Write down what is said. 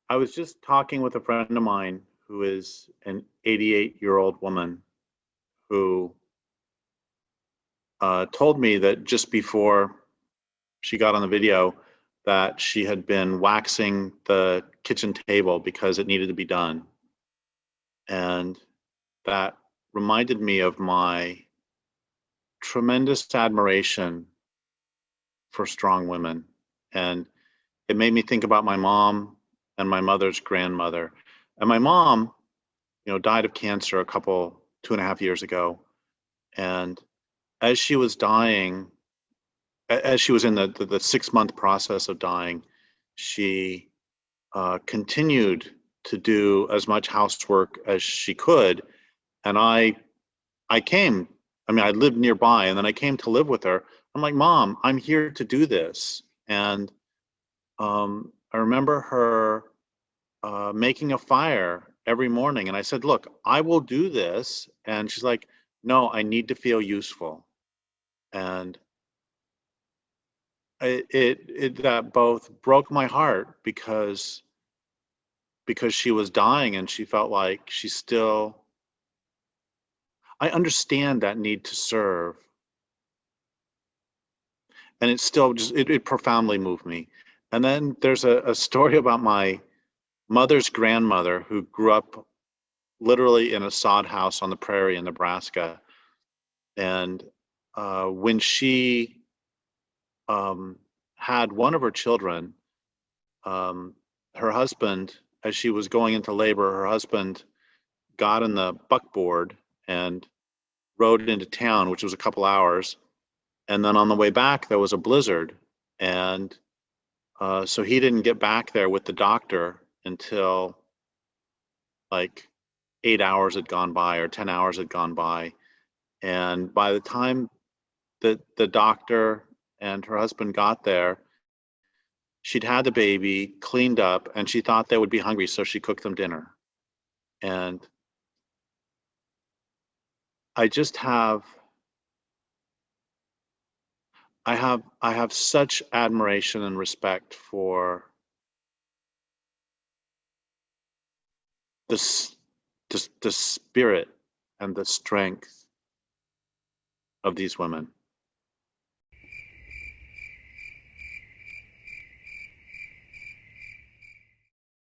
I was just talking with a friend of mine who is an 88-year-old woman who told me that just before she got on the video that she had been waxing the kitchen table because it needed to be done. And that reminded me of my tremendous admiration for strong women. And it made me think about my mom and my mother's grandmother. And my mom, died of cancer 2.5 years ago. And as she was dying, as she was in the 6 month process of dying, she continued to do as much housework as she could. And I came, I lived nearby, and then I came to live with her. I'm like, Mom, I'm here to do this. And I remember her making a fire every morning. And I said, Look, I will do this. And she's like, No, I need to feel useful. And it that both broke my heart because she was dying and she felt like she still, I understand that need to serve. And it still just, it profoundly moved me. And then there's a story about my mother's grandmother who grew up literally in a sod house on the prairie in Nebraska. And when she um, had one of her children, um, her husband, as she was going into labor, her husband got in the buckboard and rode into town, which was a couple hours. And then on the way back, there was a blizzard. And so he didn't get back there with the doctor until like 8 hours had gone by or 10 hours had gone by. And by the time that the doctor and her husband got there, she'd had the baby cleaned up and she thought they would be hungry. So she cooked them dinner. And I just have, I have such admiration and respect for this, the spirit and the strength of these women.